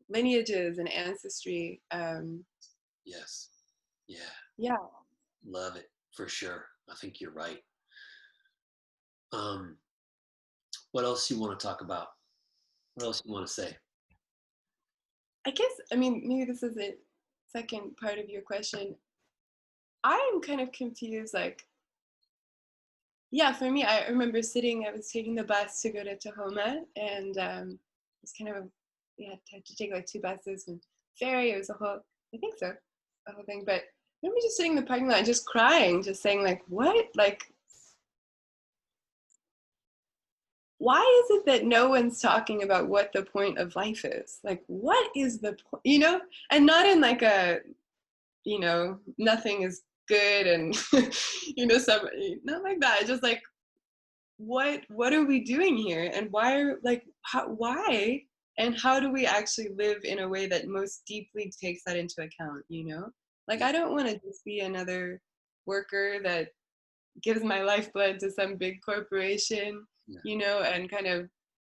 lineages and ancestry. Yes. Yeah. Yeah. Love it for sure. I think you're right. Um, what else you want to talk about? What else you want to say? I guess, I mean, maybe this is the second part of your question. I'm kind of confused, like, yeah, for me, I remember I was taking the bus to go to Tahoma, and it's kind of, we had to take like 2 buses and ferry. It was a whole, I think so, a whole thing. But I remember just sitting in the parking lot and just crying, just saying like, what? Like, why is it that no one's talking about what the point of life is? Like, what is the point, And not in like a, nothing is good and, some, not like that. Just like, what are we doing here, and why and how do we actually live in a way that most deeply takes that into account? Like, Yeah. I don't want to just be another worker that gives my lifeblood to some big corporation, Yeah. and kind of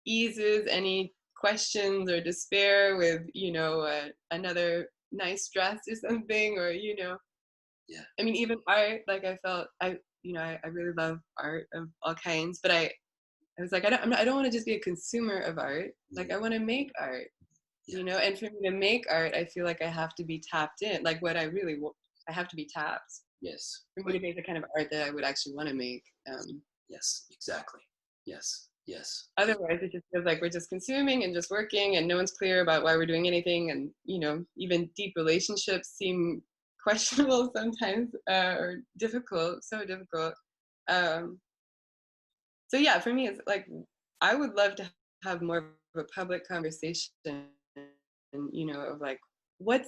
eases any questions or despair with another nice dress or something, or Yeah. I mean, even art, like I really love art of all kinds, but I was like, I don't want to just be a consumer of art. Like, Yeah. I want to make art, Yeah. and for me to make art, I feel like I have to be tapped in. Like, what I really want, I have to be tapped Yes. for me Right. to make the kind of art that I would actually want to make. Yes. Exactly. Yes. Yes. Otherwise, it just feels like we're just consuming and just working, and no one's clear about why we're doing anything. And, even deep relationships seem questionable sometimes, or difficult, so difficult. Um, so yeah, for me, it's like I would love to have more of a public conversation, of like what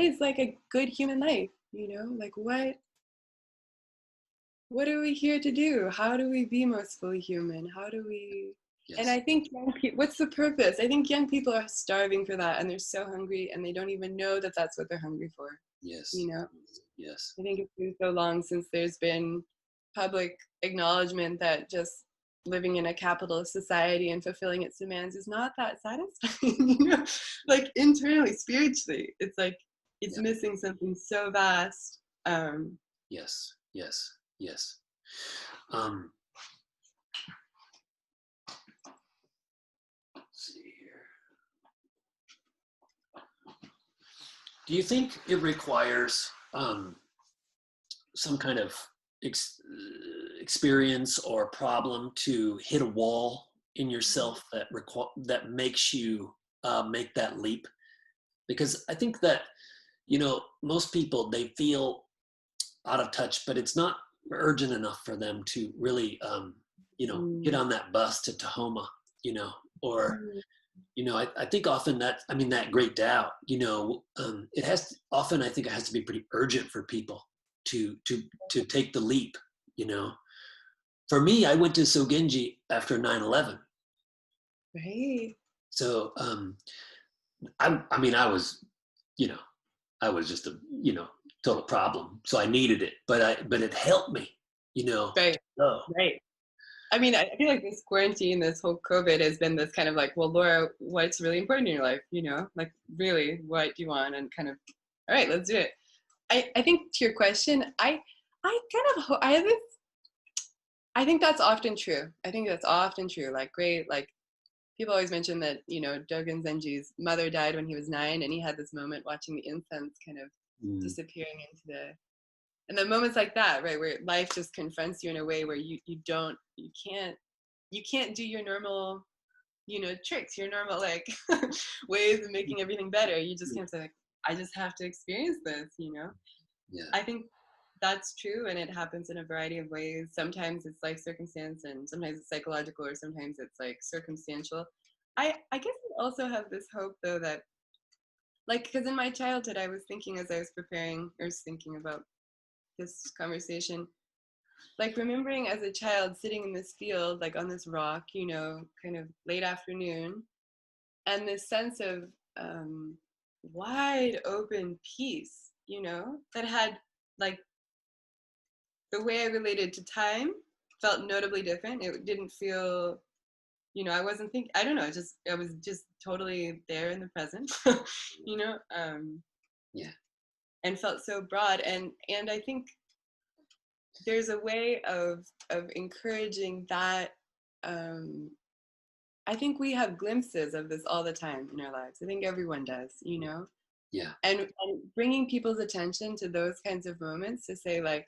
is like a good human life, like what are we here to do? How do we be most fully human? How do we? And Yes. I think young people, what's the purpose? I think young people are starving for that, and they're so hungry, and they don't even know that that's what they're hungry for. Yes. You know, Yes. I think it's been so long since there's been public acknowledgement that just living in a capitalist society and fulfilling its demands is not that satisfying. Like internally, spiritually, it's like it's Yeah. missing something so vast. Yes. Yes. Yes. Um, let's see here. Do you think it requires some kind of experience or problem to hit a wall in yourself that makes you make that leap? Because I think that most people, they feel out of touch, but it's not urgent enough for them to really get Mm. on that bus to Tahoma, or Mm. I think often that great doubt, it has to, often I think it has to be pretty urgent for people to take the leap, you know. For me, I went to Sogenji after 9/11. Right. So I mean, you know, I was just a, total problem. So I needed it, but it helped me, Right. Oh, Right. I mean, I feel like this quarantine, this whole COVID has been this kind of like, well, Laura, what's really important in your life? Like really, what do you want? And kind of, all right, let's do it. I think to your question, I kind of, I have this, I think that's often true. I think that's often true. Like, great, like people always mention that, Dogen Zenji's mother died when he was 9, and he had this moment watching the incense kind of mm, disappearing into and the moments like that, right, where life just confronts you in a way where you can't do your normal, tricks, your normal like ways of making everything better. You just can't say like, I just have to experience this. yeah, I think that's true, and it happens in a variety of ways. Sometimes it's like circumstance, and sometimes it's psychological, or sometimes it's like circumstantial. I guess I also have this hope though that, like, because in my childhood I was thinking as I was preparing or was thinking about this conversation, like remembering as a child sitting in this field, like on this rock, you know, kind of late afternoon, and this sense of wide open peace, you know, that had like the way I related to time felt notably different. It didn't feel, you know, I wasn't thinking, I don't know, just I was just totally there in the present, you know, Yeah. and felt so broad. And I think there's a way of encouraging that. I think we have glimpses of this all the time in our lives. I think everyone does, you know. Yeah. And bringing people's attention to those kinds of moments, to say like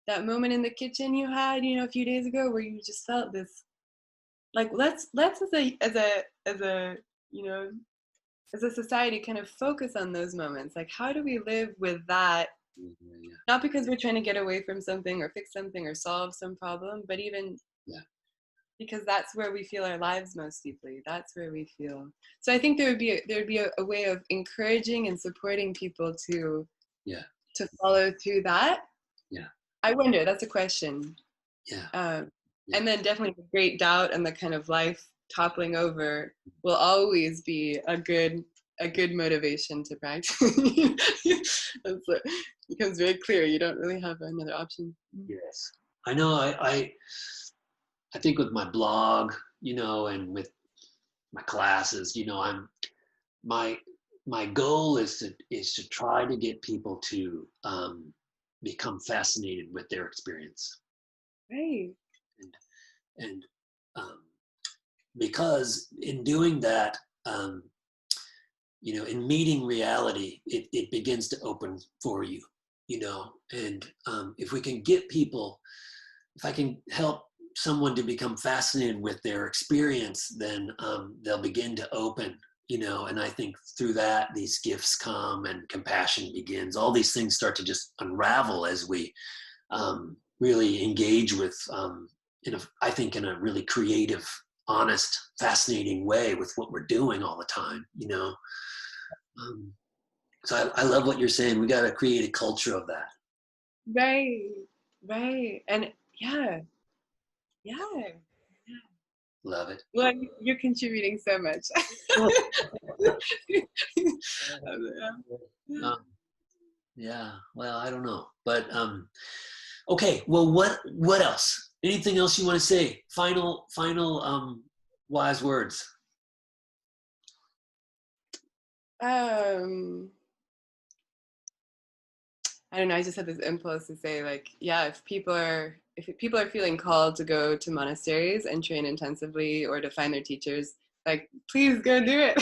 that moment in the kitchen you had, you know, a few days ago where you just felt this, like let's as a you know, as a society kind of focus on those moments. Like how do we live with that? Yeah. Not because we're trying to get away from something or fix something or solve some problem, but even because that's where we feel our lives most deeply. That's where we feel. So I think there would be a way of encouraging and supporting people to follow through that. Yeah. I wonder. That's a question. Yeah. And then definitely the great doubt and the kind of life toppling over will always be a good motivation to practice. It becomes very clear. You don't really have another option. Yes. I know. I think with my blog, you know, and with my classes, you know, my goal is to try to get people to become fascinated with their experience. Right. And because in doing that, you know, in meeting reality, it begins to open for you, you know, and if we can get people, if I can help someone to become fascinated with their experience, then they'll begin to open, you know, and I think through that, these gifts come and compassion begins. All these things start to just unravel as we really engage with, I think in a really creative, honest, fascinating way with what we're doing all the time, you know. So I love what you're saying. We got to create a culture of that. Right. And yeah. Love it. Well, you're contributing so much. Yeah. Well, I don't know, but okay. Well, what else? Anything else you want to say? Final wise words. I don't know. I just had this impulse to say, like, yeah, if people are feeling called to go to monasteries and train intensively or to find their teachers, like, please go do it.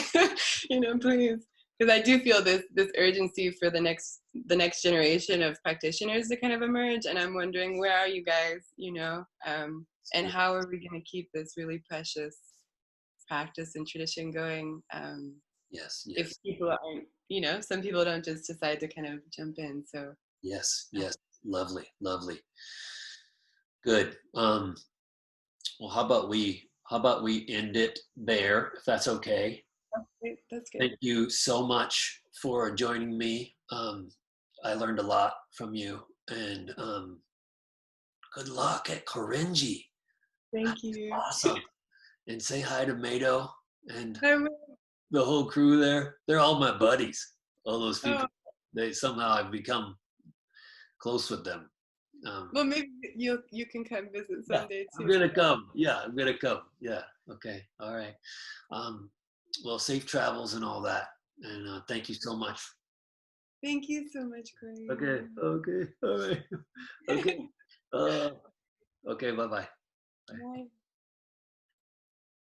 You know, please, because I do feel this urgency for the next generation of practitioners to kind of emerge, and I'm wondering, where are you guys? You know, and how are we going to keep this really precious practice and tradition going? Yes. If people aren't, you know, some people don't just decide to kind of jump in. So yes, lovely. Good. Well, how about we end it there, if that's okay? That's good. Thank you so much for joining me. I learned a lot from you, and good luck at Korinji. Thank you. Awesome. And say hi to Mado and the whole crew there. They're all my buddies. All those people. They somehow I've become close with them. Well, maybe you can come visit someday too. I'm gonna come. Yeah, I'm gonna come. Yeah. Okay. All right. Well, safe travels and all that. And thank you so much. Thank you so much, Corey. Okay. All right. Okay. Okay. Bye-bye. Bye.